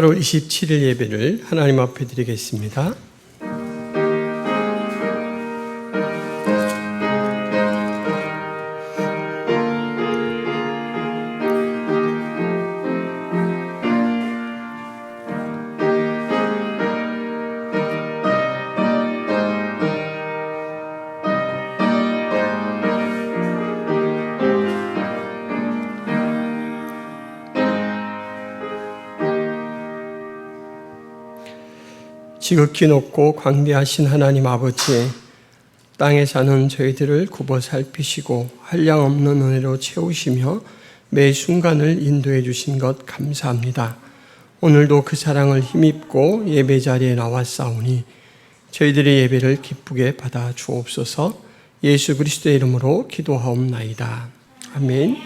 8월 27일 예배를 하나님 앞에 드리겠습니다. 지극히 높고 광대하신 하나님 아버지, 땅에 사는 저희들을 굽어 살피시고 한량없는 은혜로 채우시며 매 순간을 인도해 주신 것 감사합니다. 오늘도 그 사랑을 힘입고 예배 자리에 나왔사오니 저희들의 예배를 기쁘게 받아 주옵소서. 예수 그리스도의 이름으로 기도하옵나이다. 아멘.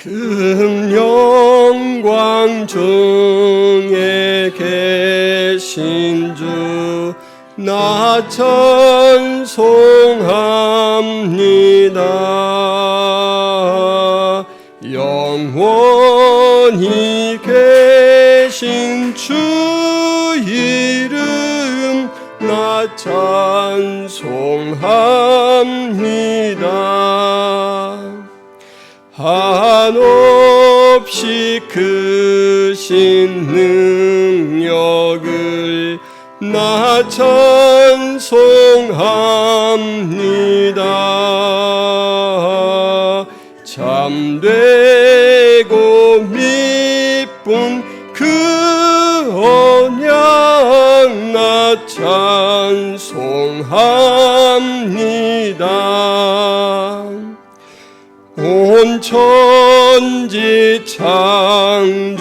큰 영광 중에 계신 주 나 찬송합니다. 영원히 계신 주 이름 나 찬송합니다. 한없이 크신 능력을 나 찬송합니다. 참되고 미쁜 그 언약 나 찬송합니다. 온 천지 창조하시던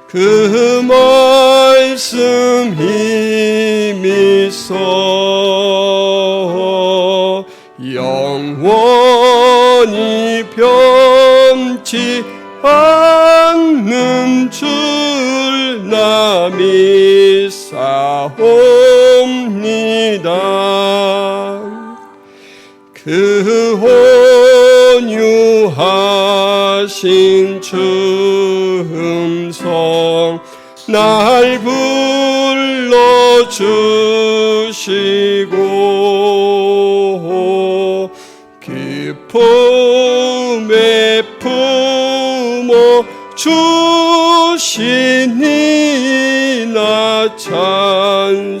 그 말씀 힘있어 영원히 변치 않는 줄 나 믿사옵니다. 그 온유하신 주 음성 날 불러주시고 기쁨에 품어 주시니 나 찬송합니다.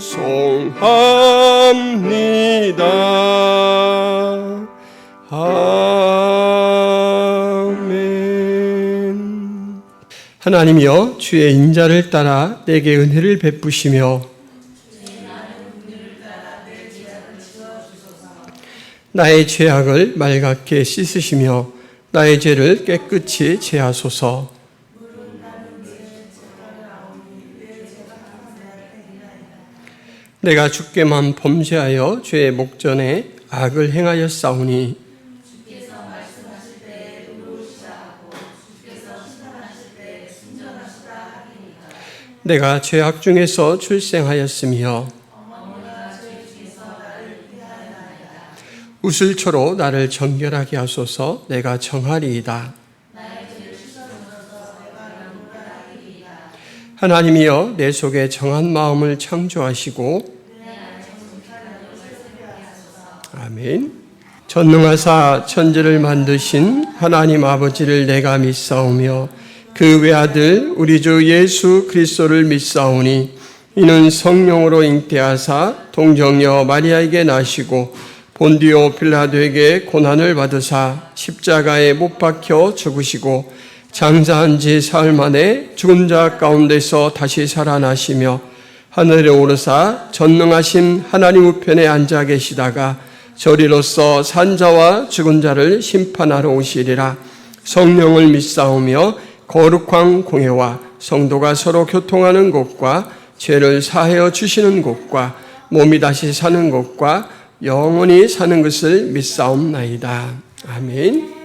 아멘. 하나님이여, 주의 인자를 따라 내게 은혜를 베푸시며 나의 죄악을 말갛게 씻으시며 나의 죄를 깨끗이 제하소서. 내가 주께만 범죄하여 죄의 목전에 악을 행하였사오니 내가 죄악 중에서 출생하였으며 우슬초로 나를 정결하게 하소서. 내가 정하리이다. 하나님이여, 내 속에 정한 마음을 창조하시고 아멘. 전능하사 천지를 만드신 하나님 아버지를 내가 믿사오며 그 외아들 우리 주 예수 그리스도를 믿사오니 이는 성령으로 잉태하사 동정녀 마리아에게 나시고 본디오 빌라도에게 고난을 받으사 십자가에 못 박혀 죽으시고 장사한 지 사흘 만에 죽은 자 가운데서 다시 살아나시며 하늘에 오르사 전능하신 하나님 우편에 앉아 계시다가 저리로서 산자와 죽은 자를 심판하러 오시리라. 성령을 믿사오며 거룩한 공회와 성도가 서로 교통하는 곳과 죄를 사하여 주시는 곳과 몸이 다시 사는 곳과 영원히 사는 것을 믿사옵나이다. 아멘.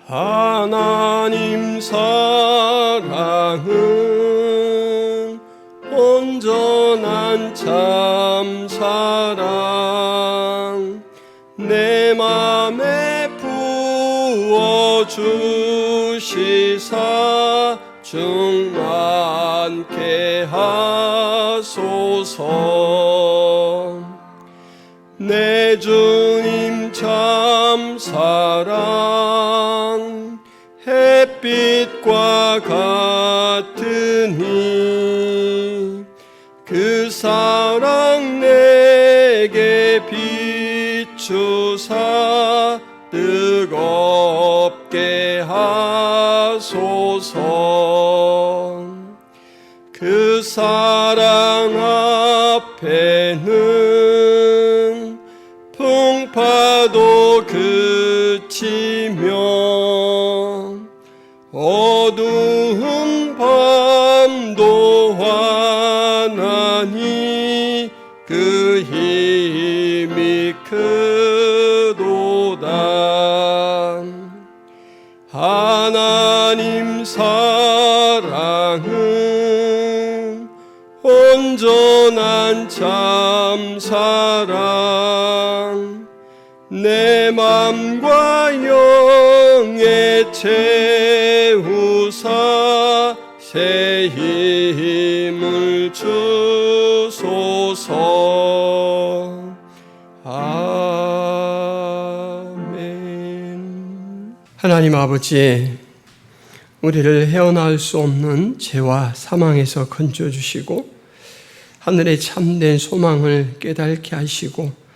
하나님 사랑은 온전한 참 사랑 내 맘에 부어주시사 충만케 하소서. 내 주님 참 사랑 햇빛과 같으니 그 사랑 내게 비추사 뜨겁게 하소서. 그 사랑 앞에는 풍파도 그치며 어두운 밤도 환하니 그 힘이 크도다. 하나님 사랑은 온전한 참 사랑 내 맘과 영에 채우사 새 힘을 주소서. 아멘. 하나님 아버지, 우리를 헤어나올 수 없는 죄와 사망에서 건져주시고 하늘의 참된 소망을 깨닫게 하시고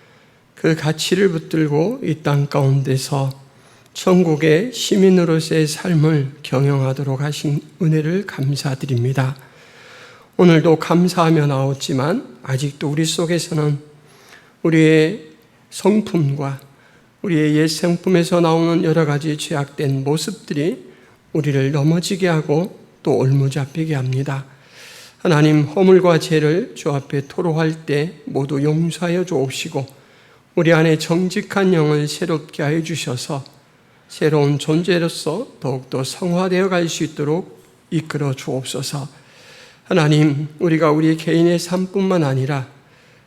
그 가치를 붙들고 이 땅 가운데서 천국의 시민으로서의 삶을 경영하도록 하신 은혜를 감사드립니다. 오늘도 감사하며 나왔지만 아직도 우리 속에서는 우리의 성품과 우리의 옛 성품에서 나오는 여러 가지 죄악된 모습들이 우리를 넘어지게 하고 또 올무잡히게 합니다. 하나님, 허물과 죄를 주 앞에 토로할 때 모두 용서하여 주옵시고 우리 안에 정직한 영을 새롭게 하여 주셔서 새로운 존재로서 더욱더 성화되어 갈 수 있도록 이끌어 주옵소서. 하나님, 우리가 우리 개인의 삶뿐만 아니라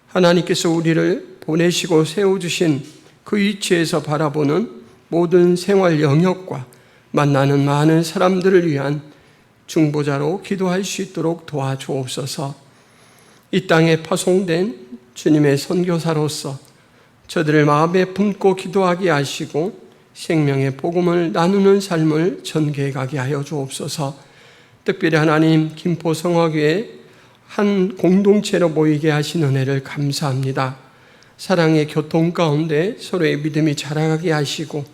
하나님께서 우리를 보내시고 세워주신 그 위치에서 바라보는 모든 생활 영역과 만나는 많은 사람들을 위한 중보자로 기도할 수 있도록 도와주옵소서. 이 땅에 파송된 주님의 선교사로서 저들을 마음에 품고 기도하게 하시고 생명의 복음을 나누는 삶을 전개해 가게 하여 주옵소서. 특별히 하나님, 김포성화교회 한 공동체로 모이게 하신 은혜를 감사합니다. 사랑의 교통 가운데 서로의 믿음이 자라가게 하시고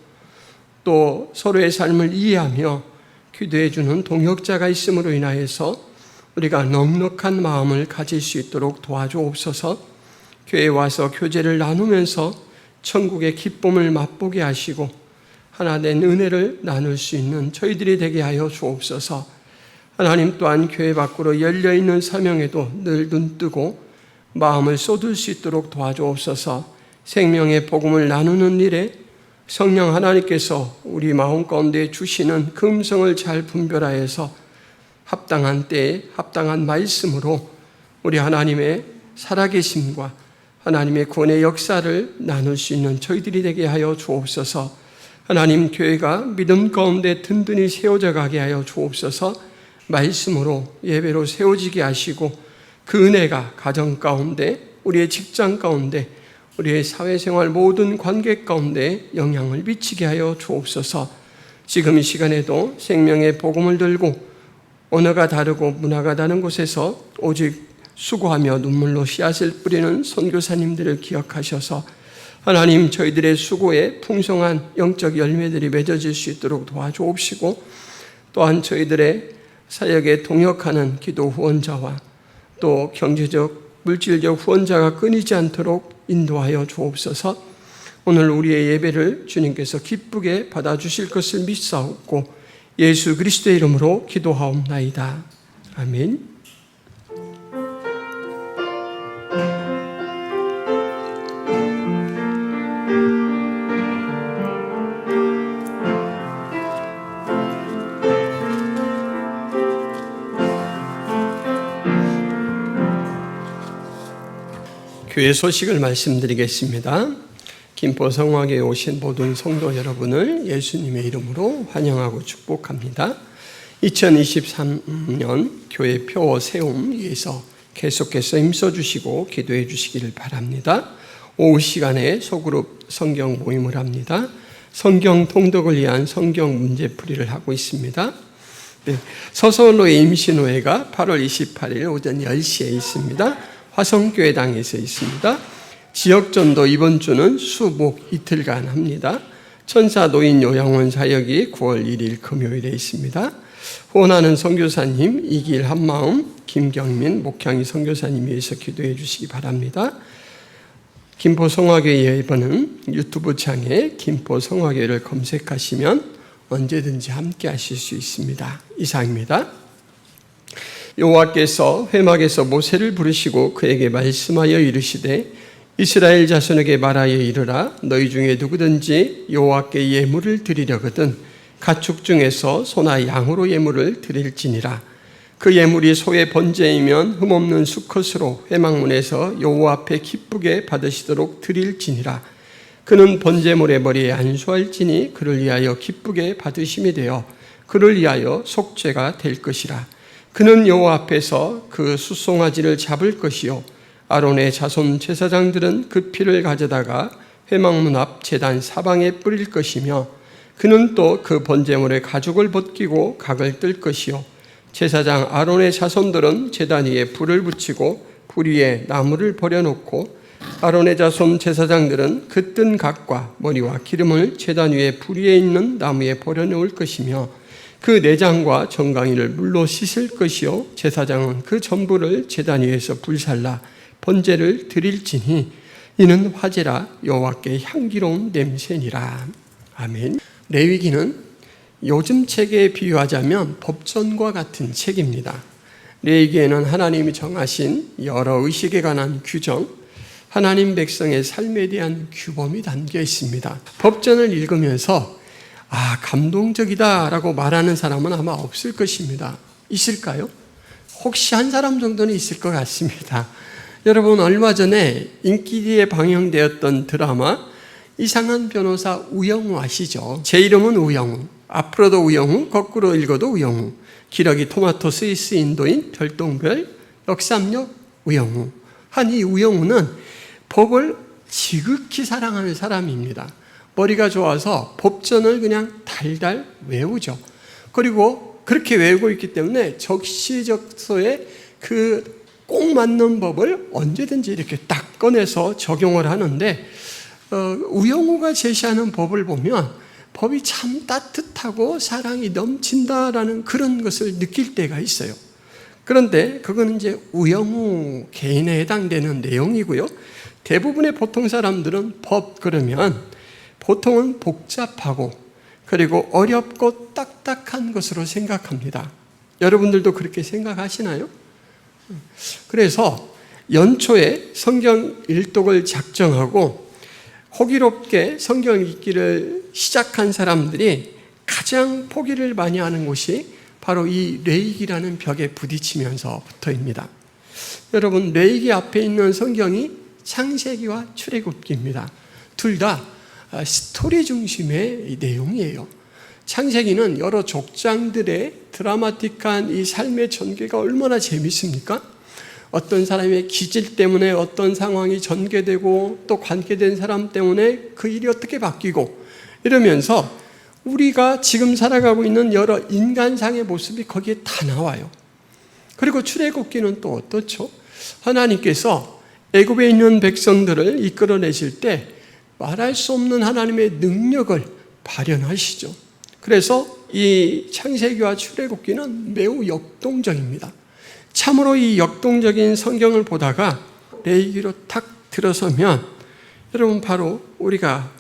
또 서로의 삶을 이해하며 기도해 주는 동역자가 있음으로 인하여서 우리가 넉넉한 마음을 가질 수 있도록 도와주옵소서. 교회에 와서 교제를 나누면서 천국의 기쁨을 맛보게 하시고 하나된 은혜를 나눌 수 있는 저희들이 되게 하여 주옵소서. 하나님 또한 교회 밖으로 열려있는 사명에도 늘 눈뜨고 마음을 쏟을 수 있도록 도와주옵소서. 생명의 복음을 나누는 일에 성령 하나님께서 우리 마음 가운데 주시는 그 음성을 잘 분별하여서 합당한 때에 합당한 말씀으로 우리 하나님의 살아계심과 하나님의 구원의 역사를 나눌 수 있는 저희들이 되게 하여 주옵소서. 하나님, 교회가 믿음 가운데 든든히 세워져 가게 하여 주옵소서. 말씀으로 예배로 세워지게 하시고 그 은혜가 가정 가운데, 우리의 직장 가운데, 우리의 사회생활 모든 관계 가운데 영향을 미치게 하여 주옵소서. 지금 이 시간에도 생명의 복음을 들고 언어가 다르고 문화가 다른 곳에서 오직 수고하며 눈물로 씨앗을 뿌리는 선교사님들을 기억하셔서 하나님, 저희들의 수고에 풍성한 영적 열매들이 맺어질 수 있도록 도와주옵시고 또한 저희들의 사역에 동역하는 기도 후원자와 또 경제적, 물질적 후원자가 끊이지 않도록 인도하여 주옵소서. 오늘 우리의 예배를 주님께서 기쁘게 받아주실 것을 믿사옵고 예수 그리스도의 이름으로 기도하옵나이다. 아멘. 교회 소식을 말씀드리겠습니다. 김포 성화교에 오신 모든 성도 여러분을 예수님의 이름으로 환영하고 축복합니다. 2023년 교회 표 세움 위해서 계속해서 힘써주시고 기도해 주시기를 바랍니다. 오후 시간에 소그룹 성경 모임을 합니다. 성경 통독을 위한 성경 문제풀이를 하고 있습니다. 서서울로의 임신호회가 8월 28일 오전 10시에 있습니다. 화성교회당에서 있습니다. 지역전도 이번 주는 수목 이틀간 합니다. 천사 노인 요양원 사역이 9월 1일 금요일에 있습니다. 후원하는 선교사님 이길 한마음 김경민 목향이 선교사님 위해서 기도해 주시기 바랍니다. 김포 성화교회 예배는 유튜브 창에 김포 성화교회를 검색하시면 언제든지 함께 하실 수 있습니다. 이상입니다. 여호와께서 회막에서 모세를 부르시고 그에게 말씀하여 이르시되 이스라엘 자손에게 말하여 이르라. 너희 중에 누구든지 여호와께 예물을 드리려거든 가축 중에서 소나 양으로 예물을 드릴지니라. 그 예물이 소의 번제이면 흠없는 수컷으로 회막문에서 여호와 앞에 기쁘게 받으시도록 드릴지니라. 그는 번제물의 머리에 안수할지니 그를 위하여 기쁘게 받으심이 되어 그를 위하여 속죄가 될 것이라. 그는 여호와 앞에서 그 숫송아지를 잡을 것이요 아론의 자손 제사장들은 그 피를 가져다가 회막문 앞 제단 사방에 뿌릴 것이며 그는 또 그 번제물의 가죽을 벗기고 각을 뜰 것이요 제사장 아론의 자손들은 제단 위에 불을 붙이고 불 위에 나무를 버려놓고 아론의 자손 제사장들은 그 뜬 각과 머리와 기름을 제단 위에 불 위에 있는 나무에 버려놓을 것이며 그 내장과 정강이를 물로 씻을 것이요 제사장은 그 전부를 제단 위에서 불살라 번제를 드릴지니 이는 화제라 여호와께 향기로운 냄새니라. 아멘. 레위기는 요즘 책에 비유하자면 법전과 같은 책입니다. 레위기에는 하나님이 정하신 여러 의식에 관한 규정, 하나님 백성의 삶에 대한 규범이 담겨 있습니다. 법전을 읽으면서 감동적이다라고 말하는 사람은 아마 없을 것입니다. 있을까요? 혹시 한 사람 정도는 있을 것 같습니다. 여러분, 얼마 전에 인기리에 방영되었던 드라마 이상한 변호사 우영우 아시죠? 제 이름은 우영우, 앞으로도 우영우, 거꾸로 읽어도 우영우, 기러기 토마토 스위스 인도인 별똥별 역삼역 우영우. 한 이 우영우는 법을 지극히 사랑하는 사람입니다. 머리가 좋아서 법전을 그냥 달달 외우죠. 그리고 그렇게 외우고 있기 때문에 적시적소에 그 꼭 맞는 법을 언제든지 이렇게 딱 꺼내서 적용을 하는데 우영우가 제시하는 법을 보면 법이 참 따뜻하고 사랑이 넘친다라는 그런 것을 느낄 때가 있어요. 그런데 그거는 이제 우영우 개인에 해당되는 내용이고요. 대부분의 보통 사람들은 법 그러면 보통은 복잡하고 그리고 어렵고 딱딱한 것으로 생각합니다. 여러분들도 그렇게 생각하시나요? 그래서 연초에 성경 일독을 작정하고 호기롭게 성경 읽기를 시작한 사람들이 가장 포기를 많이 하는 곳이 바로 이 레위기라는 벽에 부딪히면서부터입니다. 여러분, 레위기 앞에 있는 성경이 창세기와 출애굽기입니다. 둘 다 스토리 중심의 내용이에요. 창세기는 여러 족장들의 드라마틱한 이 삶의 전개가 얼마나 재밌습니까? 어떤 사람의 기질 때문에 어떤 상황이 전개되고 또 관계된 사람 때문에 그 일이 어떻게 바뀌고 이러면서 우리가 지금 살아가고 있는 여러 인간상의 모습이 거기에 다 나와요. 그리고 출애굽기는 또 어떻죠? 하나님께서 애굽에 있는 백성들을 이끌어내실 때 말할 수 없는 하나님의 능력을 발현하시죠. 그래서 이 창세기와 출애굽기는 매우 역동적입니다. 참으로 이 역동적인 성경을 보다가 레위기로 탁 들어서면 여러분 바로 우리가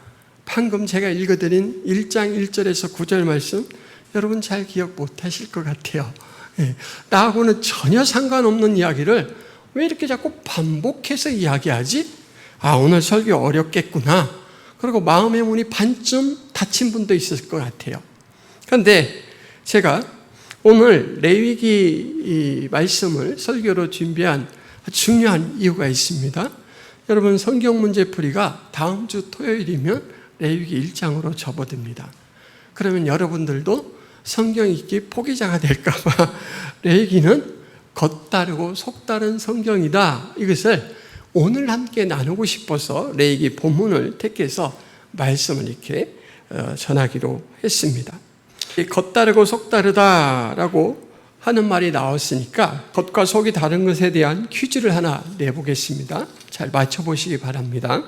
방금 제가 읽어드린 1장 1절에서 9절 말씀 여러분 잘 기억 못하실 것 같아요. 나하고는 전혀 상관없는 이야기를 왜 이렇게 자꾸 반복해서 이야기하지? 오늘 설교 어렵겠구나. 그리고 마음의 문이 반쯤 닫힌 분도 있을 것 같아요. 그런데 제가 오늘 레위기 이 말씀을 설교로 준비한 중요한 이유가 있습니다. 여러분, 성경 문제풀이가 다음 주 토요일이면 레위기 1장으로 접어듭니다. 그러면 여러분들도 성경 읽기 포기자가 될까봐 레위기는 겉다르고 속다른 성경이다, 이것을 오늘 함께 나누고 싶어서 레위기 본문을 택해서 말씀을 이렇게 전하기로 했습니다. 겉다르고 속다르다라고 하는 말이 나왔으니까 겉과 속이 다른 것에 대한 퀴즈를 하나 내보겠습니다. 잘 맞춰보시기 바랍니다.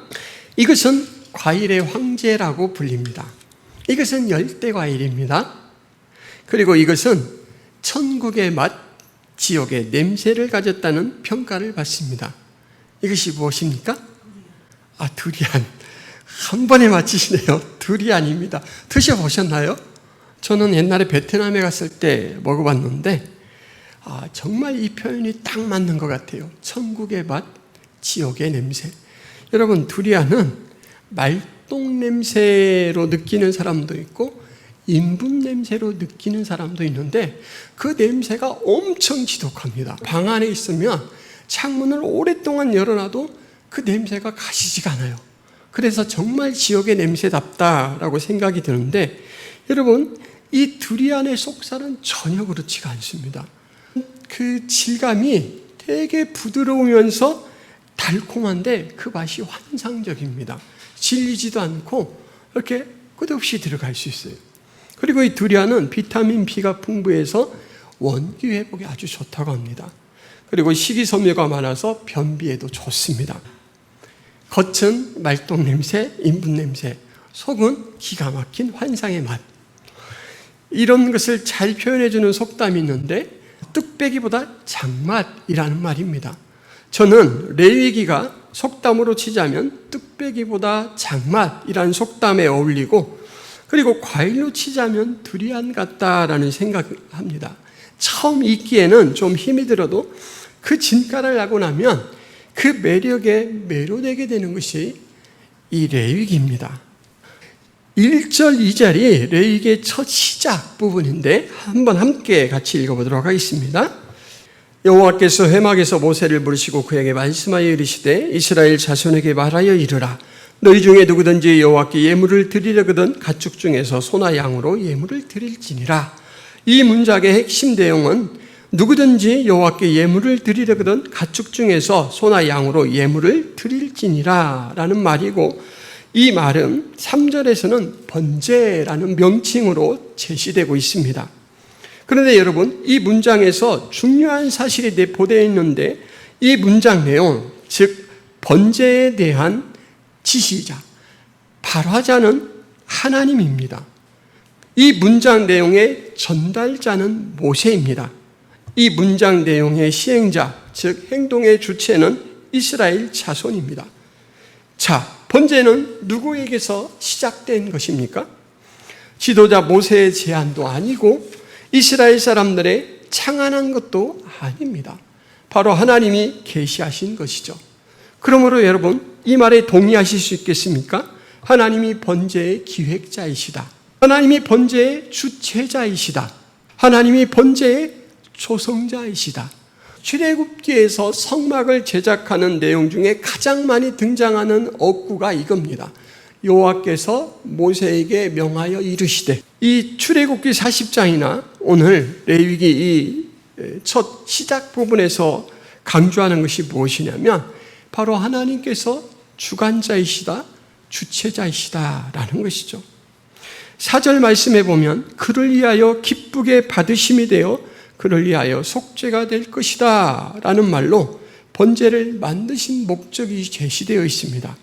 이것은 과일의 황제라고 불립니다. 이것은 열대 과일입니다. 그리고 이것은 천국의 맛, 지옥의 냄새를 가졌다는 평가를 받습니다. 이것이 무엇입니까? 두리안. 한 번에 맞히시네요. 두리안입니다. 드셔보셨나요? 저는 옛날에 베트남에 갔을 때 먹어봤는데 정말 이 표현이 딱 맞는 것 같아요. 천국의 맛, 지옥의 냄새. 여러분, 두리안은 말똥 냄새로 느끼는 사람도 있고 인분 냄새로 느끼는 사람도 있는데 그 냄새가 엄청 지독합니다. 방 안에 있으면 창문을 오랫동안 열어놔도 그 냄새가 가시지가 않아요. 그래서 정말 지옥의 냄새답다라고 생각이 드는데, 여러분, 이 두리안의 속살은 전혀 그렇지가 않습니다. 그 질감이 되게 부드러우면서 달콤한데 그 맛이 환상적입니다. 질리지도 않고 이렇게 끝없이 들어갈 수 있어요. 그리고 이 두리안은 비타민 B가 풍부해서 원기 회복에 아주 좋다고 합니다. 그리고 식이섬유가 많아서 변비에도 좋습니다. 겉은 말똥 냄새, 인분 냄새, 속은 기가 막힌 환상의 맛. 이런 것을 잘 표현해주는 속담이 있는데 뚝배기보다 장맛이라는 말입니다. 저는 레위기가 속담으로 치자면 뚝배기보다 장맛이라는 속담에 어울리고, 그리고 과일로 치자면 두리안 같다라는 생각을 합니다. 처음 읽기에는 좀 힘이 들어도 그 진가를 하고 나면 그 매력에 매료되게 되는 것이 이 레위기입니다. 1절, 2절이 레위기의 첫 시작 부분인데 한번 함께 같이 읽어보도록 하겠습니다. 여호와께서 회막에서 모세를 부르시고 그에게 말씀하여 이르시되 이스라엘 자손에게 말하여 이르라. 너희 중에 누구든지 여호와께 예물을 드리려거든 가축 중에서 소나 양으로 예물을 드릴지니라. 이 문장의 핵심 내용은 누구든지 여호와께 예물을 드리려거든 가축 중에서 소나 양으로 예물을 드릴지니라 라는 말이고, 이 말은 3절에서는 번제라는 명칭으로 제시되고 있습니다. 그런데 여러분, 이 문장에서 중요한 사실이 내포되어 있는데 이 문장 내용, 즉 번제에 대한 지시자, 발화자는 하나님입니다. 이 문장 내용의 전달자는 모세입니다. 이 문장 내용의 시행자, 즉 행동의 주체는 이스라엘 자손입니다. 자, 번제는 누구에게서 시작된 것입니까? 지도자 모세의 제안도 아니고 이스라엘 사람들의 창안한 것도 아닙니다. 바로 하나님이 계시하신 것이죠. 그러므로 여러분, 이 말에 동의하실 수 있겠습니까? 하나님이 번제의 기획자이시다. 하나님이 번제의 주체자이시다. 하나님이 번제의 조성자이시다. 출애굽기에서 성막을 제작하는 내용 중에 가장 많이 등장하는 어구가 이겁니다. 여호와께서 모세에게 명하여 이르시되. 이 출애굽기 40장이나 오늘 레위기 이 첫 시작 부분에서 강조하는 것이 무엇이냐면 바로 하나님께서 주관자이시다, 주체자이시다라는 것이죠. 4절 말씀에 보면 그를 위하여 기쁘게 받으심이 되어 그를 위하여 속죄가 될 것이다 라는 말로 번제를 만드신 목적이 제시되어 있습니다.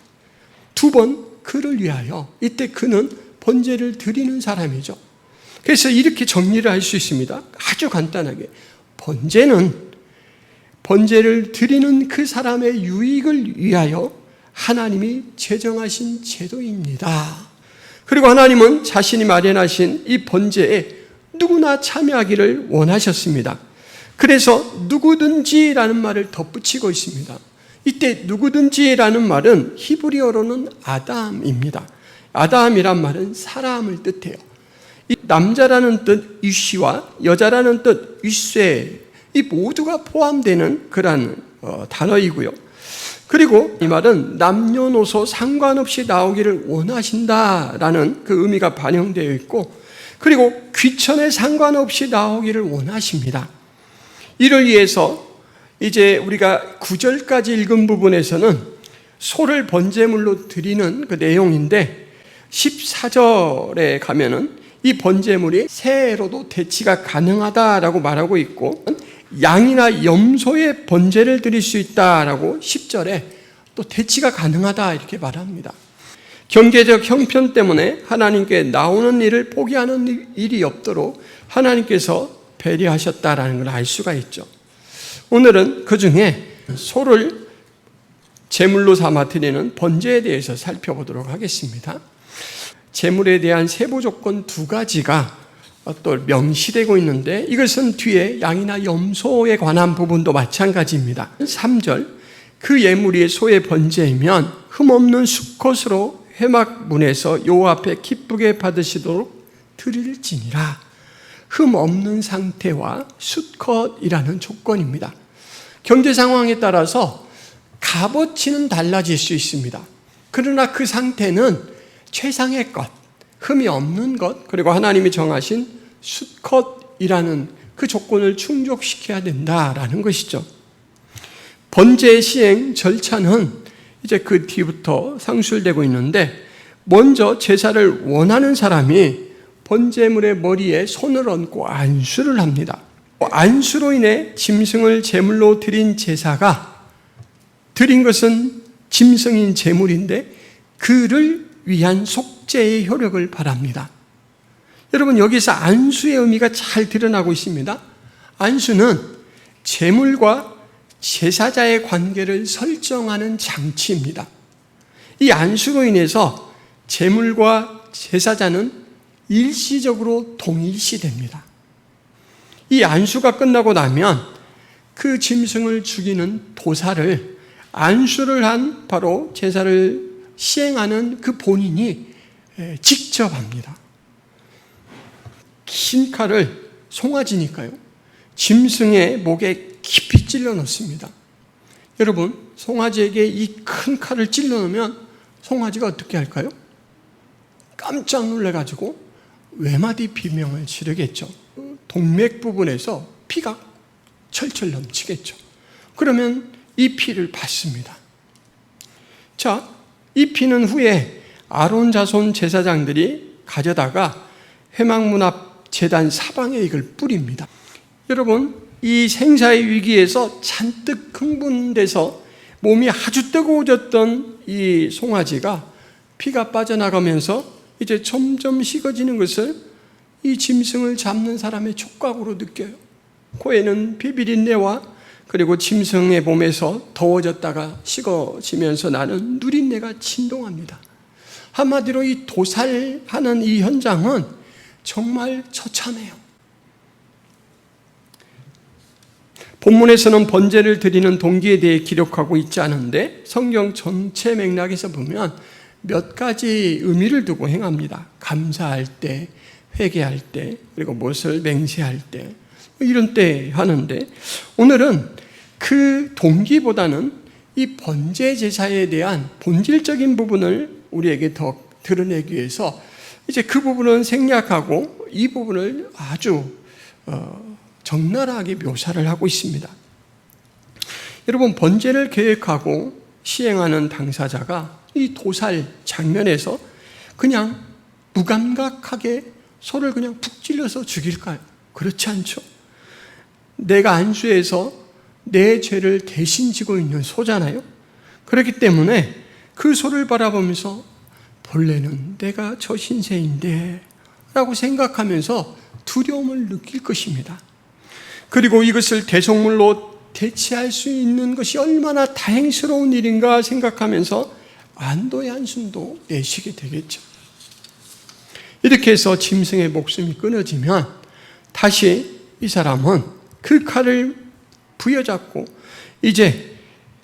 두 번 그를 위하여, 이때 그는 번제를 드리는 사람이죠. 그래서 이렇게 정리를 할 수 있습니다. 아주 간단하게 번제는 번제를 드리는 그 사람의 유익을 위하여 하나님이 제정하신 제도입니다. 그리고 하나님은 자신이 마련하신 이 번제에 누구나 참여하기를 원하셨습니다. 그래서 누구든지라는 말을 덧붙이고 있습니다. 이때 누구든지라는 말은 히브리어로는 아담입니다. 아담이란 말은 사람을 뜻해요. 이 남자라는 뜻 이쉬와 여자라는 뜻 이쇠, 이 모두가 포함되는 그런 단어이고요. 그리고 이 말은 남녀노소 상관없이 나오기를 원하신다라는 그 의미가 반영되어 있고, 그리고 귀천에 상관없이 나오기를 원하십니다. 이를 위해서 이제 우리가 9절까지 읽은 부분에서는 소를 번제물로 드리는 그 내용인데, 14절에 가면은 이 번제물이 새로도 대치가 가능하다라고 말하고 있고, 양이나 염소의 번제를 드릴 수 있다라고 10절에 또 대치가 가능하다 이렇게 말합니다. 경제적 형편 때문에 하나님께 나오는 일을 포기하는 일이 없도록 하나님께서 배려하셨다라는 걸 알 수가 있죠. 오늘은 그 중에 소를 제물로 삼아 드리는 번제에 대해서 살펴보도록 하겠습니다. 제물에 대한 세부 조건 2가지가 또 명시되고 있는데, 이것은 뒤에 양이나 염소에 관한 부분도 마찬가지입니다. 3절, 그 예물이 소의 번제이면 흠없는 수컷으로 회막문에서 여호와 앞에 기쁘게 받으시도록 드릴지니라. 흠없는 상태와 수컷이라는 조건입니다. 경제 상황에 따라서 값어치는 달라질 수 있습니다. 그러나 그 상태는 최상의 것, 흠이 없는 것, 그리고 하나님이 정하신 수컷이라는 그 조건을 충족시켜야 된다라는 것이죠. 번제 시행 절차는 이제 그 뒤부터 상술되고 있는데, 먼저 제사를 원하는 사람이 번제물의 머리에 손을 얹고 안수를 합니다. 안수로 인해 짐승을 제물로 드린 제사가, 드린 것은 짐승인 제물인데 그를 위한 속죄의 효력을 바랍니다. 여러분, 여기서 안수의 의미가 잘 드러나고 있습니다. 안수는 제물과 제사자의 관계를 설정하는 장치입니다. 이 안수로 인해서 제물과 제사자는 일시적으로 동일시됩니다. 이 안수가 끝나고 나면 그 짐승을 죽이는 도사를 안수를 한 바로 제사를 시행하는 그 본인이 직접 합니다. 긴 칼을, 송아지니까요, 짐승의 목에 깊이 찔러 넣습니다. 여러분, 송아지에게 이 큰 칼을 찔러 넣으면 송아지가 어떻게 할까요? 깜짝 놀라가지고 외마디 비명을 지르겠죠. 동맥 부분에서 피가 철철 넘치겠죠. 그러면 이 피를 받습니다. 자, 이 피는 후에 아론 자손 제사장들이 가져다가 회막문 앞 제단 사방에 이걸 뿌립니다. 여러분, 이 생사의 위기에서 잔뜩 흥분돼서 몸이 아주 뜨거워졌던 이 송아지가 피가 빠져나가면서 이제 점점 식어지는 것을 이 짐승을 잡는 사람의 촉각으로 느껴요. 코에는 비비린내와 그리고 짐승의 몸에서 더워졌다가 식어지면서 나는 누린내가 진동합니다. 한마디로 이 도살하는 이 현장은 정말 처참해요. 본문에서는 번제를 드리는 동기에 대해 기록하고 있지 않은데, 성경 전체 맥락에서 보면 몇 가지 의미를 두고 행합니다. 감사할 때, 회개할 때, 그리고 무엇을 맹세할 때, 이런 때 하는데, 오늘은 그 동기보다는 이 번제 제사에 대한 본질적인 부분을 우리에게 더 드러내기 위해서 이제 그 부분은 생략하고 이 부분을 아주 적나라하게 묘사를 하고 있습니다. 여러분, 번제를 계획하고 시행하는 당사자가 이 도살 장면에서 그냥 무감각하게 소를 그냥 푹 찔러서 죽일까요? 그렇지 않죠. 내가 안수해서 내 죄를 대신 지고 있는 소잖아요. 그렇기 때문에 그 소를 바라보면서 본래는 내가 저 신세인데 라고 생각하면서 두려움을 느낄 것입니다. 그리고 이것을 대속물로 대체할 수 있는 것이 얼마나 다행스러운 일인가 생각하면서 안도의 한숨도 내쉬게 되겠죠. 이렇게 해서 짐승의 목숨이 끊어지면 다시 이 사람은 그 칼을 부여잡고 이제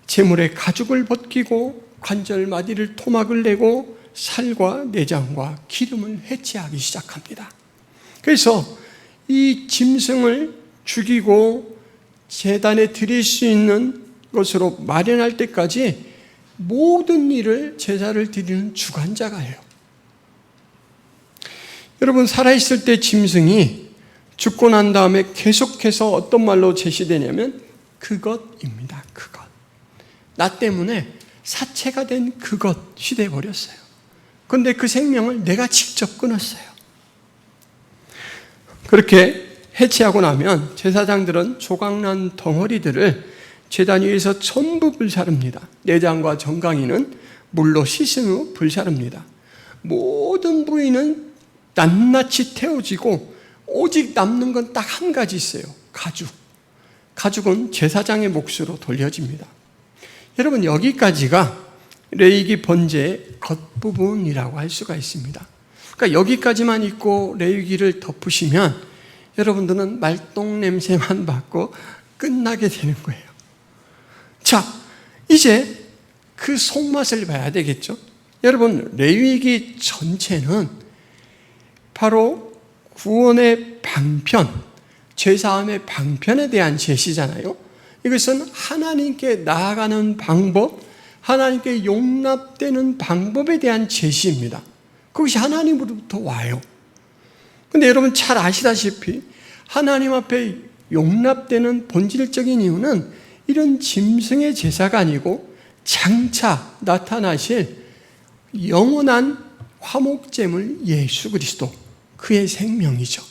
제물의 가죽을 벗기고 관절 마디를 토막을 내고 살과 내장과 기름을 해체하기 시작합니다. 그래서 이 짐승을 죽이고 제단에 드릴 수 있는 것으로 마련할 때까지 모든 일을 제사를 드리는 주관자가예요. 여러분, 살아있을 때 짐승이 죽고 난 다음에 계속해서 어떤 말로 제시되냐면 그것입니다. 그것. 나 때문에 사체가 된 그것이 되어버렸어요. 그런데 그 생명을 내가 직접 끊었어요. 그렇게 해체하고 나면 제사장들은 조각난 덩어리들을 제단 위에서 전부 불사릅니다. 내장과 정강이는 물로 씻은 후 불사릅니다. 모든 부위는 낱낱이 태워지고 오직 남는 건 딱 한 가지 있어요. 가죽. 가죽은 제사장의 몫으로 돌려집니다. 여러분, 여기까지가 레위기 번제의 겉부분이라고 할 수가 있습니다. 그러니까 여기까지만 있고 레위기를 덮으시면 여러분들은 말똥 냄새만 맡고 끝나게 되는 거예요. 자, 이제 그 속맛을 봐야 되겠죠. 여러분, 레위기 전체는 바로 구원의 방편, 죄사함의 방편에 대한 제시잖아요. 이것은 하나님께 나아가는 방법, 하나님께 용납되는 방법에 대한 제시입니다. 그것이 하나님으로부터 와요. 그런데 여러분 잘 아시다시피 하나님 앞에 용납되는 본질적인 이유는 이런 짐승의 제사가 아니고 장차 나타나실 영원한 화목제물 예수 그리스도, 그의 생명이죠.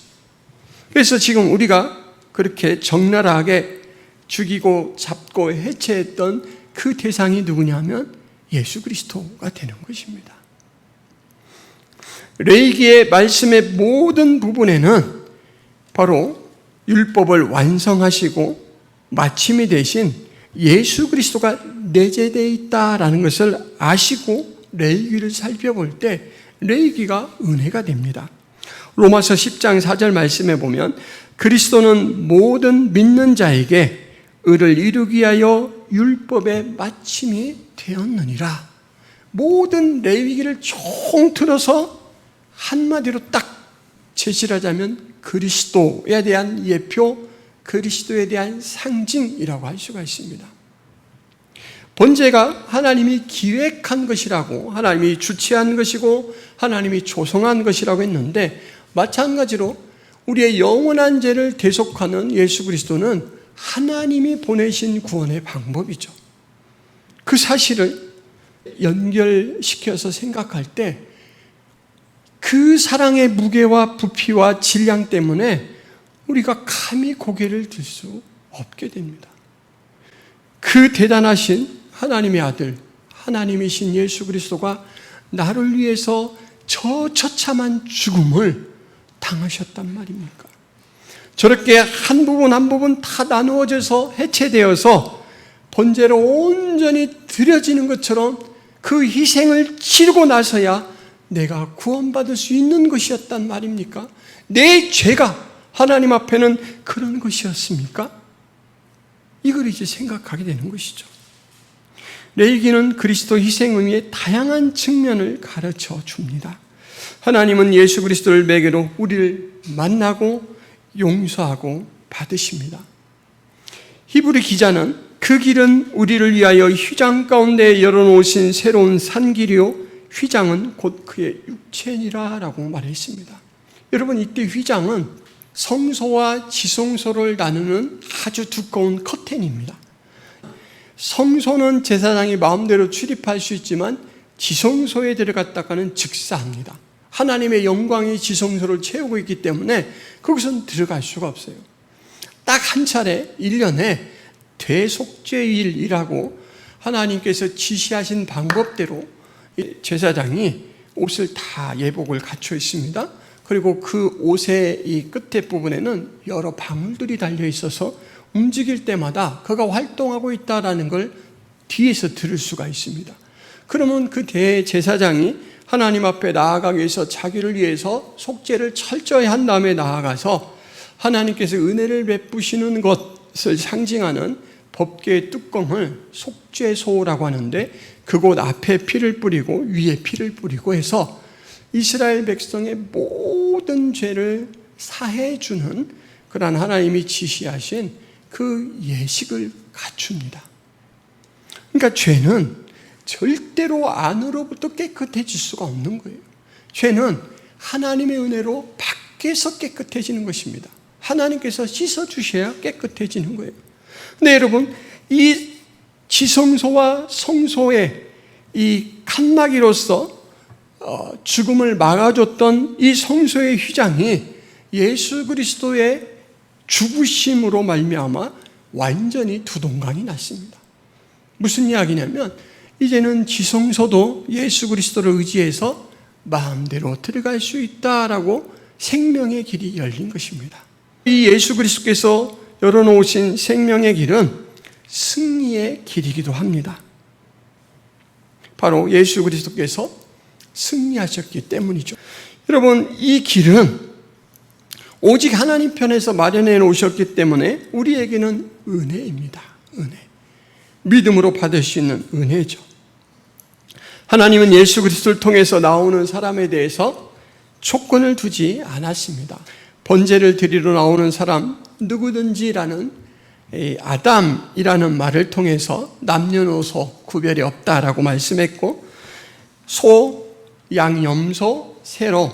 그래서 지금 우리가 그렇게 적나라하게 죽이고 잡고 해체했던 그 대상이 누구냐면 예수 그리스도가 되는 것입니다. 레위기의 말씀의 모든 부분에는 바로 율법을 완성하시고 마침이 되신 예수 그리스도가 내재되어 있다라는 것을 아시고 레위기를 살펴볼 때 레위기가 은혜가 됩니다. 로마서 10장 4절 말씀에 보면 그리스도는 모든 믿는 자에게 의를 이루기 위하여 율법의 마침이 되었느니라. 모든 레위기를 총틀어서 한마디로 딱 제시를 하자면 그리스도에 대한 예표, 그리스도에 대한 상징이라고 할 수가 있습니다. 번제가 하나님이 기획한 것이라고, 하나님이 주최한 것이고 하나님이 조성한 것이라고 했는데, 마찬가지로 우리의 영원한 죄를 대속하는 예수 그리스도는 하나님이 보내신 구원의 방법이죠. 그 사실을 연결시켜서 생각할 때 그 사랑의 무게와 부피와 질량 때문에 우리가 감히 고개를 들 수 없게 됩니다. 그 대단하신 하나님의 아들, 하나님이신 예수 그리스도가 나를 위해서 저 처참한 죽음을 당하셨단 말입니까? 저렇게 한 부분 한 부분 다 나누어져서 해체되어서 번제로 온전히 드려지는 것처럼 그 희생을 치르고 나서야 내가 구원받을 수 있는 것이었단 말입니까? 내 죄가 하나님 앞에는 그런 것이었습니까? 이걸 이제 생각하게 되는 것이죠. 레위기는 그리스도 희생 의미의 다양한 측면을 가르쳐 줍니다. 하나님은 예수 그리스도를 매개로 우리를 만나고 용서하고 받으십니다. 히브리 기자는 그 길은 우리를 위하여 휘장 가운데 열어놓으신 새로운 산길이요 휘장은 곧 그의 육체니라 라고 말했습니다. 여러분, 이때 휘장은 성소와 지성소를 나누는 아주 두꺼운 커튼입니다. 성소는 제사장이 마음대로 출입할 수 있지만 지성소에 들어갔다가는 즉사합니다. 하나님의 영광이 지성소를 채우고 있기 때문에 거기서는 들어갈 수가 없어요. 딱 한 차례 1년에 대속죄일이라고 하나님께서 지시하신 방법대로 제사장이 옷을 다 예복을 갖춰 있습니다. 그리고 그 옷의 이 끝에 부분에는 여러 방울들이 달려 있어서 움직일 때마다 그가 활동하고 있다는 걸 뒤에서 들을 수가 있습니다. 그러면 그 대제사장이 하나님 앞에 나아가기 위해서 자기를 위해서 속죄를 철저히 한 다음에 나아가서 하나님께서 은혜를 베푸시는 것을 상징하는 법궤의 뚜껑을 속죄소라고 하는데 그곳 앞에 피를 뿌리고 위에 피를 뿌리고 해서 이스라엘 백성의 모든 죄를 사해 주는 그러한 하나님이 지시하신 그 예식을 갖춥니다. 그러니까 죄는 절대로 안으로부터 깨끗해질 수가 없는 거예요. 죄는 하나님의 은혜로 밖에서 깨끗해지는 것입니다. 하나님께서 씻어주셔야 깨끗해지는 거예요. 근데 여러분, 이 지성소와 성소의 이 칸막이로서 죽음을 막아줬던 이 성소의 휘장이 예수 그리스도의 죽으심으로 말미암아 완전히 두동강이 났습니다. 무슨 이야기냐면 이제는 지성소도 예수 그리스도를 의지해서 마음대로 들어갈 수 있다라고 생명의 길이 열린 것입니다. 이 예수 그리스도께서 열어놓으신 생명의 길은 승리의 길이기도 합니다. 바로 예수 그리스도께서 승리하셨기 때문이죠. 여러분, 이 길은 오직 하나님 편에서 마련해 놓으셨기 때문에 우리에게는 은혜입니다. 은혜. 믿음으로 받을 수 있는 은혜죠. 하나님은 예수 그리스도를 통해서 나오는 사람에 대해서 조건을 두지 않았습니다. 번제를 드리러 나오는 사람 누구든지라는 아담이라는 말을 통해서 남녀노소 구별이 없다라고 말씀했고, 소, 양, 염소, 새로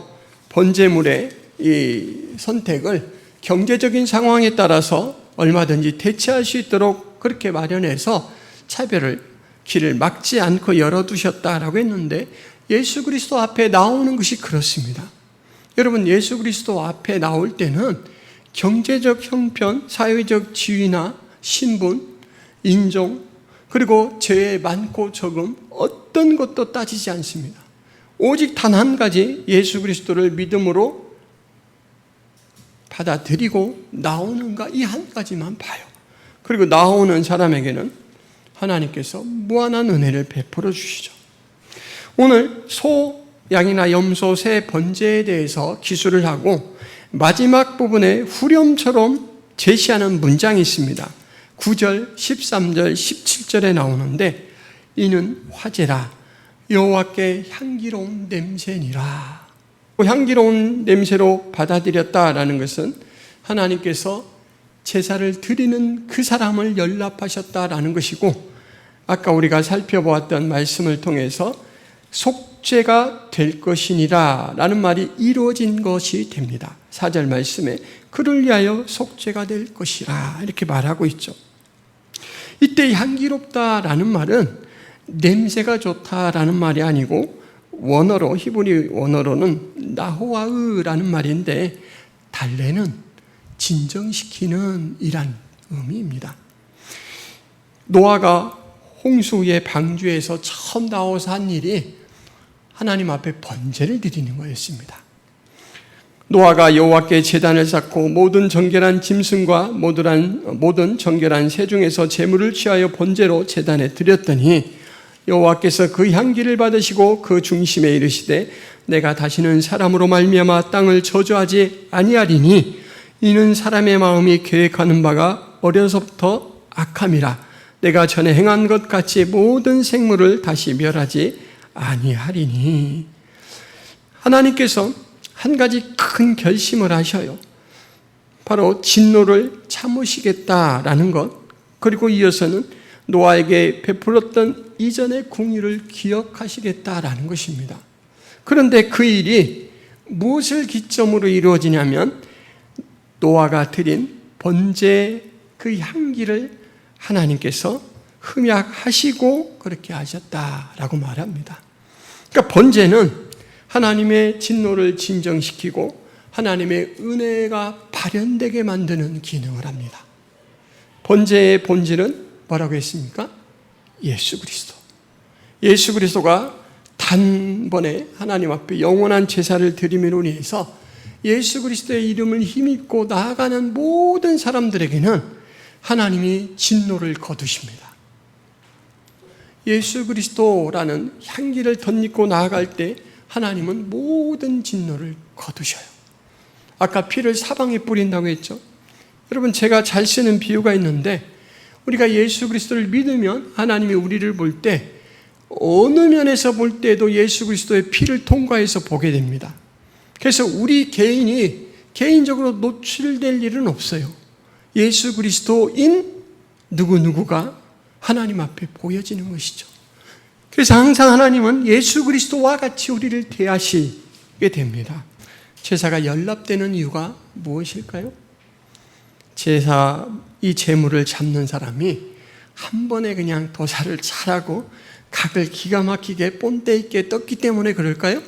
번제물의 이 선택을 경제적인 상황에 따라서 얼마든지 대체할 수 있도록 그렇게 마련해서 차별을 길을 막지 않고 열어두셨다라고 했는데, 예수 그리스도 앞에 나오는 것이 그렇습니다. 여러분, 예수 그리스도 앞에 나올 때는 경제적 형편, 사회적 지위나 신분, 인종, 그리고 죄의 많고 적음 어떤 것도 따지지 않습니다. 오직 단 한 가지 예수 그리스도를 믿음으로 받아들이고 나오는가, 이 한 가지만 봐요. 그리고 나오는 사람에게는 하나님께서 무한한 은혜를 베풀어 주시죠. 오늘 소, 양이나 염소, 새 번제에 대해서 기술을 하고 마지막 부분에 후렴처럼 제시하는 문장이 있습니다. 9절, 13절, 17절에 나오는데, 이는 화제라 여호와께 향기로운 냄새니라. 향기로운 냄새로 받아들였다라는 것은 하나님께서 제사를 드리는 그 사람을 연락하셨다라는 것이고, 아까 우리가 살펴보았던 말씀을 통해서 속죄가 될 것이니라 라는 말이 이루어진 것이 됩니다. 4절 말씀에 그를 위하여 속죄가 될 것이라 이렇게 말하고 있죠. 이때 향기롭다라는 말은 냄새가 좋다라는 말이 아니고, 원어로, 히브리 원어로는 나호아으라는 말인데, 달래는, 진정시키는 이란 의미입니다. 노아가 홍수의 방주에서 처음 나와서 한 일이 하나님 앞에 번제를 드리는 거였습니다. 노아가 여호와께 제단을 쌓고 모든 정결한 짐승과 모든 정결한 새 중에서 제물을 취하여 번제로 제단에 드렸더니, 여호와께서 그 향기를 받으시고 그 중심에 이르시되 내가 다시는 사람으로 말미암아 땅을 저주하지 아니하리니 이는 사람의 마음이 계획하는 바가 어려서부터 악함이라. 내가 전에 행한 것 같이 모든 생물을 다시 멸하지 아니하리니. 하나님께서 한 가지 큰 결심을 하셔요. 바로 진노를 참으시겠다라는 것, 그리고 이어서는 노아에게 베풀었던 이전의 공의를 기억하시겠다라는 것입니다. 그런데 그 일이 무엇을 기점으로 이루어지냐면, 노아가 드린 번제 그 향기를 하나님께서 흠약하시고 그렇게 하셨다라고 말합니다. 그러니까 번제는 하나님의 진노를 진정시키고 하나님의 은혜가 발현되게 만드는 기능을 합니다. 번제의 본질은 뭐라고 했습니까? 예수 그리스도. 예수 그리스도가 단번에 하나님 앞에 영원한 제사를 드림으로 인해서 예수 그리스도의 이름을 힘입고 나아가는 모든 사람들에게는 하나님이 진노를 거두십니다. 예수 그리스도라는 향기를 덧입고 나아갈 때 하나님은 모든 진노를 거두셔요. 아까 피를 사방에 뿌린다고 했죠. 여러분, 제가 잘 쓰는 비유가 있는데, 우리가 예수 그리스도를 믿으면 하나님이 우리를 볼 때 어느 면에서 볼 때도 예수 그리스도의 피를 통과해서 보게 됩니다. 그래서 우리 개인이 개인적으로 노출될 일은 없어요. 예수 그리스도인 누구누구가 하나님 앞에 보여지는 것이죠. 그래서 항상 하나님은 예수 그리스도와 같이 우리를 대하시게 됩니다. 제사가 연락되는 이유가 무엇일까요? 이 제물을 잡는 사람이 한 번에 그냥 도살을 잘하고 각을 기가 막히게 본때 있게 떴기 때문에 그럴까요?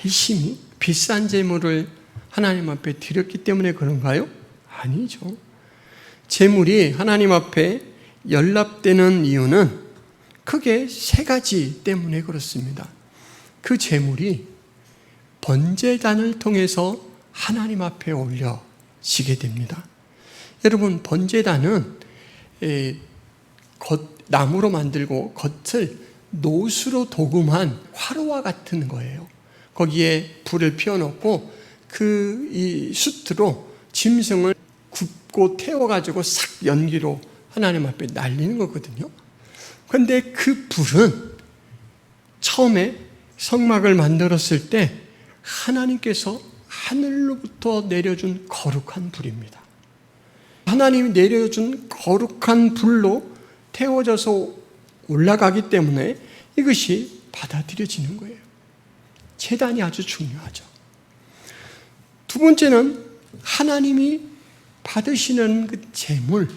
열심히 비싼 제물을 하나님 앞에 드렸기 때문에 그런가요? 아니죠. 제물이 하나님 앞에 연락되는 이유는 크게 세 가지 때문에 그렇습니다. 그 제물이 번제단을 통해서 하나님 앞에 올려지게 됩니다. 여러분, 번제단은 나무로 만들고 겉을 노수로 도금한 화로와 같은 거예요. 거기에 불을 피워놓고 이 숯으로 짐승을 굽고 태워가지고 싹 연기로 하나님 앞에 날리는 거거든요. 그런데 그 불은 처음에 성막을 만들었을 때 하나님께서 하늘로부터 내려준 거룩한 불입니다. 하나님이 내려준 거룩한 불로 태워져서 올라가기 때문에 이것이 받아들여지는 거예요. 제단이 아주 중요하죠. 두 번째는 하나님이 받으시는 그 제물,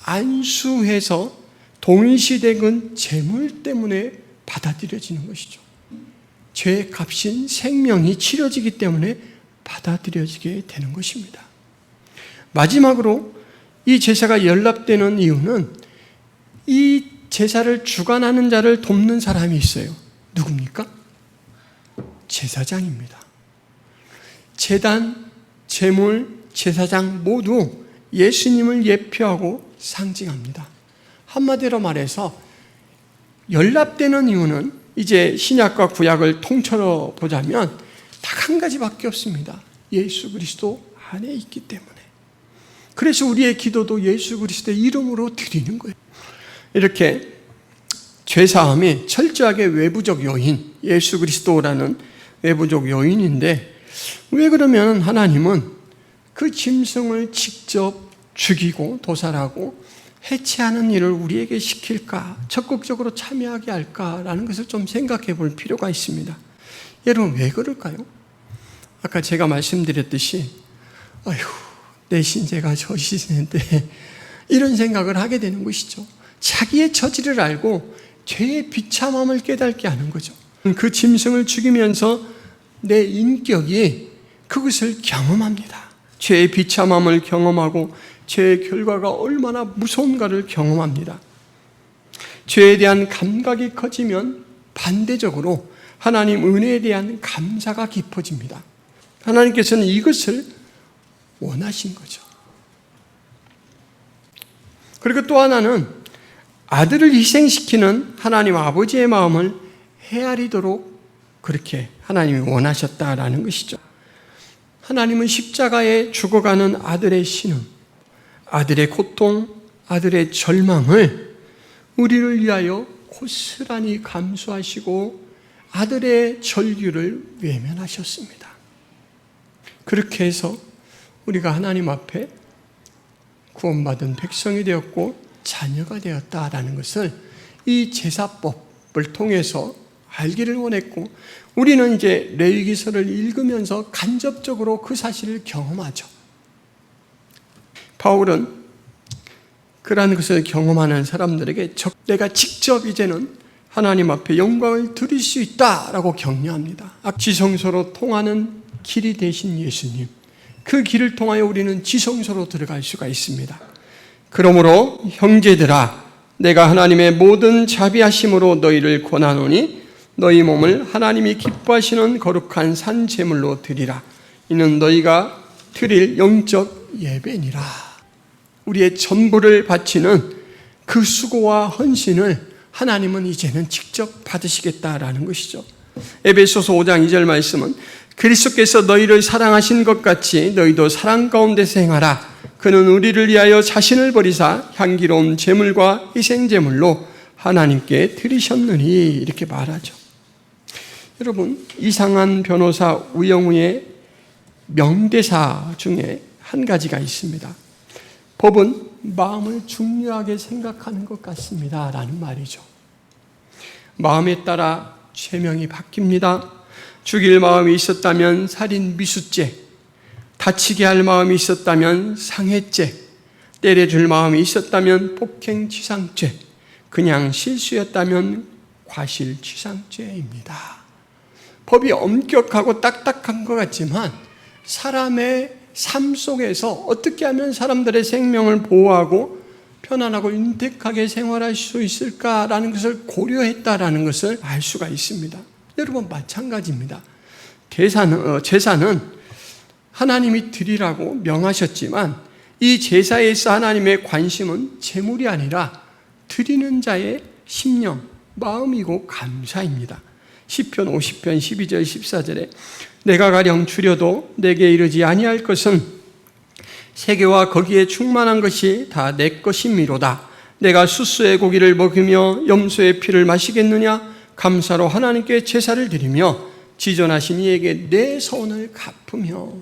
안수해서 동일시된 제물 때문에 받아들여지는 것이죠. 죄의 값인 생명이 치러지기 때문에 받아들여지게 되는 것입니다. 마지막으로 이 제사가 연락되는 이유는 이 제사를 주관하는 자를 돕는 사람이 있어요. 누굽니까? 제사장입니다. 제단, 제물, 제사장 모두 예수님을 예표하고 상징합니다. 한마디로 말해서 연락되는 이유는 이제 신약과 구약을 통째로 보자면 딱 한 가지밖에 없습니다. 예수 그리스도 안에 있기 때문에. 그래서 우리의 기도도 예수 그리스도의 이름으로 드리는 거예요. 이렇게 죄사함이 철저하게 외부적 요인, 예수 그리스도라는 외부적 요인인데, 왜 그러면 하나님은 그 짐승을 직접 죽이고 도살하고 해체하는 일을 우리에게 시킬까, 적극적으로 참여하게 할까라는 것을 좀 생각해 볼 필요가 있습니다. 여러분, 왜 그럴까요? 아까 제가 말씀드렸듯이 내 신세가 저 시세인데 이런 생각을 하게 되는 것이죠. 자기의 처지를 알고 죄의 비참함을 깨닫게 하는 거죠. 그 짐승을 죽이면서 내 인격이 그것을 경험합니다. 죄의 비참함을 경험하고 죄의 결과가 얼마나 무서운가를 경험합니다. 죄에 대한 감각이 커지면 반대적으로 하나님 은혜에 대한 감사가 깊어집니다. 하나님께서는 이것을 원하신 거죠. 그리고 또 하나는 아들을 희생시키는 하나님 아버지의 마음을 헤아리도록 그렇게 하나님이 원하셨다라는 것이죠. 하나님은 십자가에 죽어가는 아들의 신음, 아들의 고통, 아들의 절망을 우리를 위하여 고스란히 감수하시고 아들의 절규를 외면하셨습니다. 그렇게 해서 우리가 하나님 앞에 구원받은 백성이 되었고 자녀가 되었다라는 것을 이 제사법을 통해서 알기를 원했고, 우리는 이제 레위기서를 읽으면서 간접적으로 그 사실을 경험하죠. 바울은 그러한 것을 경험하는 사람들에게 내가 직접 이제는 하나님 앞에 영광을 드릴 수 있다라고 격려합니다. 지성소로 통하는 길이 되신 예수님, 그 길을 통하여 우리는 지성소로 들어갈 수가 있습니다. 그러므로 형제들아, 내가 하나님의 모든 자비하심으로 너희를 권하노니 너희 몸을 하나님이 기뻐하시는 거룩한 산 제물로 드리라. 이는 너희가 드릴 영적 예배니라. 우리의 전부를 바치는 그 수고와 헌신을 하나님은 이제는 직접 받으시겠다라는 것이죠. 에베소서 5장 2절 말씀은 그리스도께서 너희를 사랑하신 것 같이 너희도 사랑 가운데서 행하라. 그는 우리를 위하여 자신을 버리사 향기로운 제물과 희생제물로 하나님께 드리셨느니, 이렇게 말하죠. 여러분, 이상한 변호사 우영우의 명대사 중에 한 가지가 있습니다. 법은 마음을 중요하게 생각하는 것 같습니다 라는 말이죠. 마음에 따라 죄명이 바뀝니다. 죽일 마음이 있었다면 살인 미수죄, 다치게 할 마음이 있었다면 상해죄, 때려줄 마음이 있었다면 폭행치상죄, 그냥 실수였다면 과실치상죄입니다. 법이 엄격하고 딱딱한 것 같지만 사람의 삶 속에서 어떻게 하면 사람들의 생명을 보호하고 편안하고 윤택하게 생활할 수 있을까라는 것을 고려했다라는 것을 알 수가 있습니다. 여러분 마찬가지입니다. 제사는 하나님이 드리라고 명하셨지만 이 제사에서 하나님의 관심은 제물이 아니라 드리는 자의 심령, 마음이고 감사입니다. 시편 50편 12절 14절에 내가 가령 줄여도 내게 이르지 아니할 것은 세계와 거기에 충만한 것이 다 내 것이미로다. 내가 수수의 고기를 먹으며 염소의 피를 마시겠느냐? 감사로 하나님께 제사를 드리며 지존하신 이에게 내 선을 갚으며.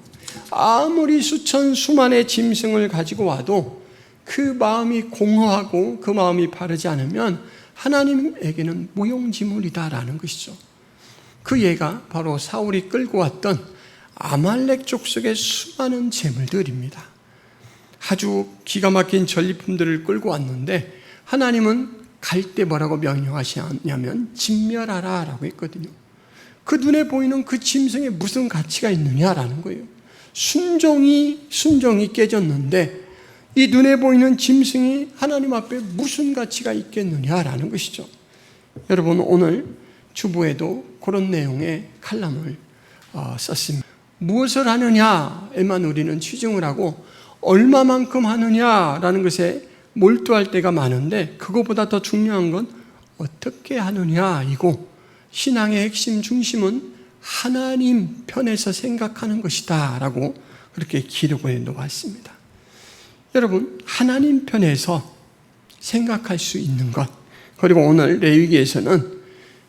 아무리 수천 수만의 짐승을 가지고 와도 그 마음이 공허하고 그 마음이 바르지 않으면 하나님에게는 무용지물이다라는 것이죠. 그 예가 바로 사울이 끌고 왔던 아말렉 족속의 수많은 재물들입니다. 아주 기가 막힌 전리품들을 끌고 왔는데 하나님은 갈 때 뭐라고 명령하시냐면 진멸하라 라고 했거든요. 그 눈에 보이는 그 짐승에 무슨 가치가 있느냐라는 거예요. 순종이 깨졌는데 이 눈에 보이는 짐승이 하나님 앞에 무슨 가치가 있겠느냐라는 것이죠. 여러분 오늘 주보에도 그런 내용의 칼럼을 썼습니다. 무엇을 하느냐에만 우리는 치중을 하고 얼마만큼 하느냐라는 것에 몰두할 때가 많은데 그것보다 더 중요한 건 어떻게 하느냐이고 신앙의 핵심 중심은 하나님 편에서 생각하는 것이다 라고 그렇게 기록을 놓았습니다. 여러분 하나님 편에서 생각할 수 있는 것, 그리고 오늘 레위기에서는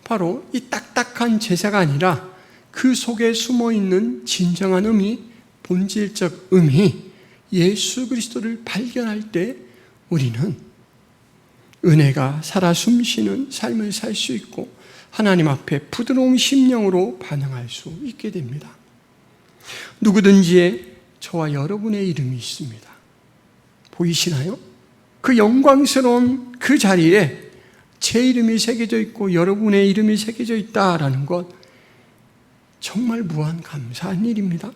바로 이 딱딱한 제사가 아니라 그 속에 숨어있는 진정한 의미, 본질적 의미, 예수 그리스도를 발견할 때 우리는 은혜가 살아 숨쉬는 삶을 살 수 있고 하나님 앞에 부드러운 심령으로 반응할 수 있게 됩니다. 누구든지의 저와 여러분의 이름이 있습니다. 보이시나요? 그 영광스러운 그 자리에 제 이름이 새겨져 있고 여러분의 이름이 새겨져 있다라는 것 정말 무한 감사한 일입니다.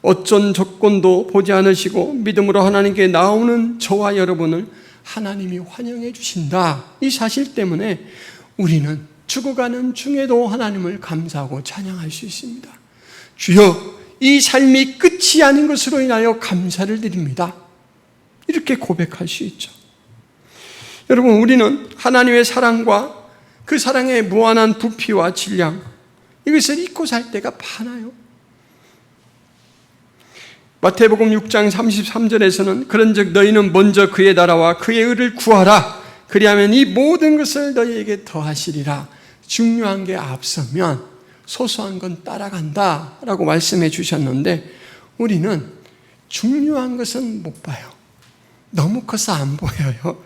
어쩐 조건도 보지 않으시고 믿음으로 하나님께 나오는 저와 여러분을 하나님이 환영해 주신다. 이 사실 때문에 우리는 죽어가는 중에도 하나님을 감사하고 찬양할 수 있습니다. 주여, 이 삶이 끝이 아닌 것으로 인하여 감사를 드립니다. 이렇게 고백할 수 있죠. 여러분, 우리는 하나님의 사랑과 그 사랑의 무한한 부피와 질량, 이것을 잊고 살 때가 많아요. 마태복음 6장 33절에서는 그런즉 너희는 먼저 그의 나라와 그의 의를 구하라. 그리하면 이 모든 것을 너희에게 더하시리라. 중요한 게 앞서면 소소한 건 따라간다 라고 말씀해 주셨는데 우리는 중요한 것은 못 봐요. 너무 커서 안 보여요.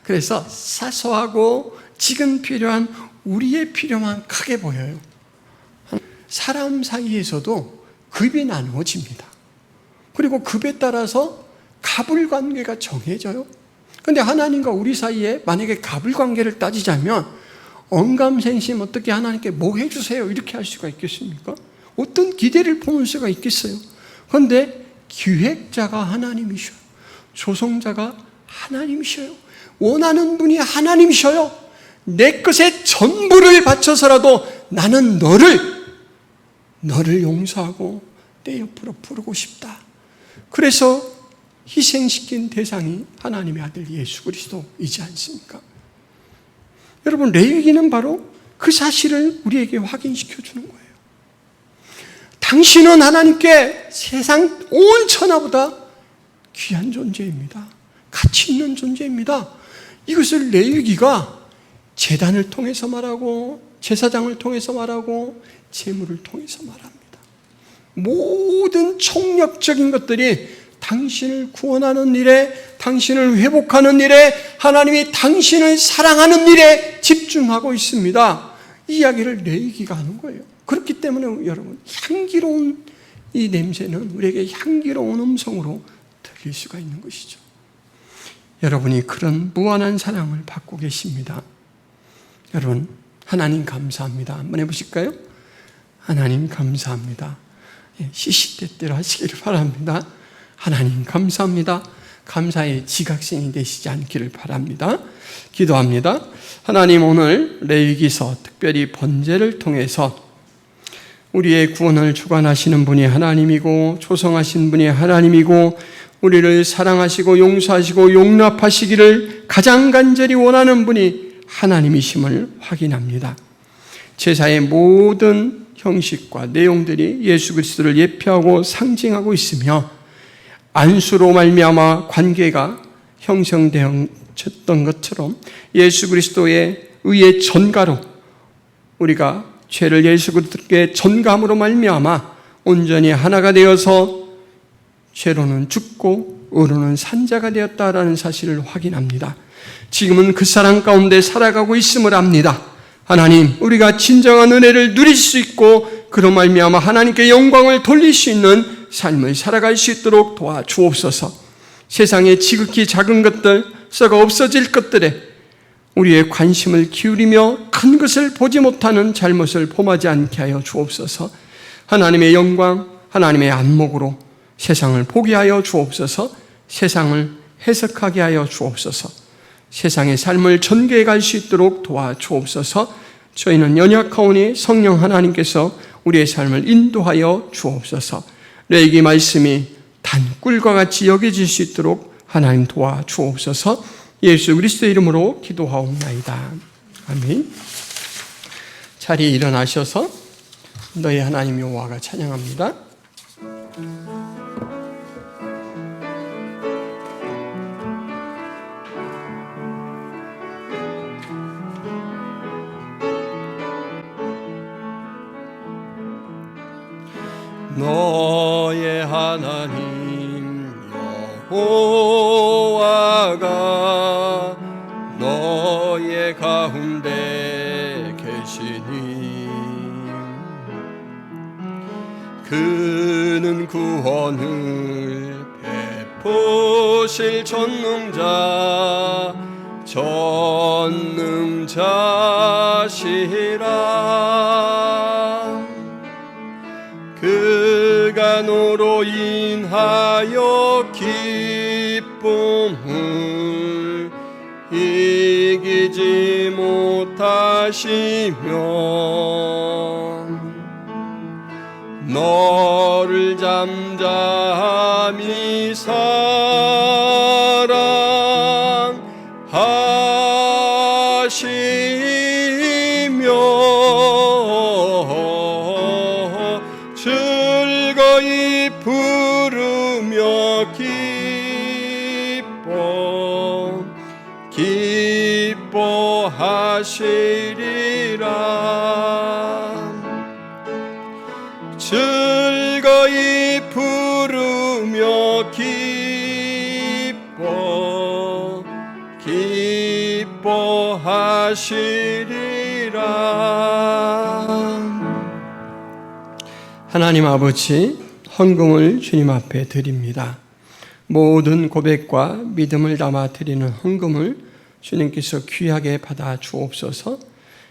그래서 사소하고 지금 필요한 우리의 필요만 크게 보여요. 사람 사이에서도 급이 나누어집니다. 그리고 급에 따라서 갑을 관계가 정해져요. 그런데 하나님과 우리 사이에 만약에 갑을 관계를 따지자면 언감생심 어떻게 하나님께 뭐 해주세요 이렇게 할 수가 있겠습니까? 어떤 기대를 품을 수가 있겠어요? 그런데 기획자가 하나님이셔요. 조성자가 하나님이셔요. 원하는 분이 하나님이셔요. 내 것의 전부를 바쳐서라도 나는 너를 용서하고 내 옆으로 부르고 싶다. 그래서 희생시킨 대상이 하나님의 아들 예수 그리스도이지 않습니까? 여러분, 레위기는 바로 그 사실을 우리에게 확인시켜 주는 거예요. 당신은 하나님께 세상 온 천하보다 귀한 존재입니다. 가치 있는 존재입니다. 이것을 레위기가 제단을 통해서 말하고 제사장을 통해서 말하고 제물을 통해서 말합니다. 모든 총력적인 것들이 당신을 구원하는 일에, 당신을 회복하는 일에, 하나님이 당신을 사랑하는 일에 집중하고 있습니다. 이야기를 레위기가 하는 거예요. 그렇기 때문에 여러분, 향기로운 이 냄새는 우리에게 향기로운 음성으로 들릴 수가 있는 것이죠. 여러분이 그런 무한한 사랑을 받고 계십니다. 여러분, 하나님 감사합니다. 한번 해보실까요? 하나님 감사합니다. 시시때때로 하시기를 바랍니다. 하나님 감사합니다. 감사의 지각생이 되시지 않기를 바랍니다. 기도합니다. 하나님, 오늘 레위기서 특별히 번제를 통해서 우리의 구원을 주관하시는 분이 하나님이고 조성하신 분이 하나님이고 우리를 사랑하시고 용서하시고 용납하시기를 가장 간절히 원하는 분이 하나님이심을 확인합니다. 제사의 모든 형식과 내용들이 예수 그리스도를 예표하고 상징하고 있으며 안수로 말미암아 관계가 형성되었던 것처럼 예수 그리스도의 의의 전가로 우리가 죄를 예수 그리스도께 전감으로 말미암아 온전히 하나가 되어서 죄로는 죽고 의로는 산자가 되었다라는 사실을 확인합니다. 지금은 그 사랑 가운데 살아가고 있음을 압니다. 하나님, 우리가 진정한 은혜를 누릴 수 있고 그로 말미암아 하나님께 영광을 돌릴 수 있는 삶을 살아갈 수 있도록 도와주옵소서. 세상의 지극히 작은 것들, 썩어 없어질 것들에 우리의 관심을 기울이며 큰 것을 보지 못하는 잘못을 범하지 않게 하여 주옵소서. 하나님의 영광, 하나님의 안목으로 세상을 보게 하여 주옵소서. 세상을 해석하게 하여 주옵소서. 세상의 삶을 전개해 갈 수 있도록 도와주옵소서. 저희는 연약하오니 성령 하나님께서 우리의 삶을 인도하여 주옵소서. 레위기 말씀이 단꿀과 같이 여겨질 수 있도록 하나님 도와주옵소서. 예수 그리스도의 이름으로 기도하옵나이다. 아멘. 자리에 일어나셔서 너희 하나님 여호와가 찬양합니다. 너의 하나님 여호와가 너의 가운데 계시니 그는 구원을 베푸실 전능자시라. 그가 너로 인하여 기쁨을 이기지 못하시며 너를 잠잠히 사랑하시며 즐거이 부르며 기뻐하시리라. 즐거이 부르며 기뻐하시리라. 하나님 아버지, 헌금을 주님 앞에 드립니다. 모든 고백과 믿음을 담아 드리는 헌금을 주님께서 귀하게 받아 주옵소서.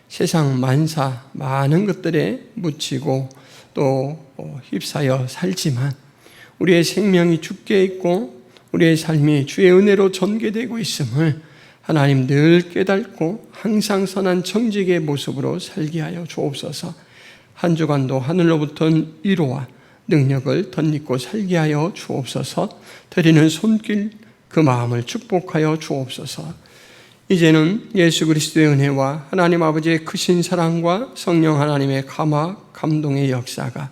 세상 만사 많은 것들에 묻히고 또 휩싸여 살지만 우리의 생명이 주께 있고 우리의 삶이 주의 은혜로 전개되고 있음을 하나님 늘 깨닫고 항상 선한 정직의 모습으로 살게 하여 주옵소서. 한 주간도 하늘로부터 위로와 능력을 덧입고 살게 하여 주옵소서. 드리는 손길 그 마음을 축복하여 주옵소서. 이제는 예수 그리스도의 은혜와 하나님 아버지의 크신 사랑과 성령 하나님의 감화 감동의 역사가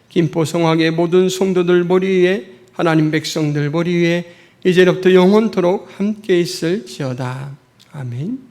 김포성악의 모든 성도들 머리 위에 하나님 백성들 머리 위에 이제부터 영원토록 함께 있을지어다. 아멘.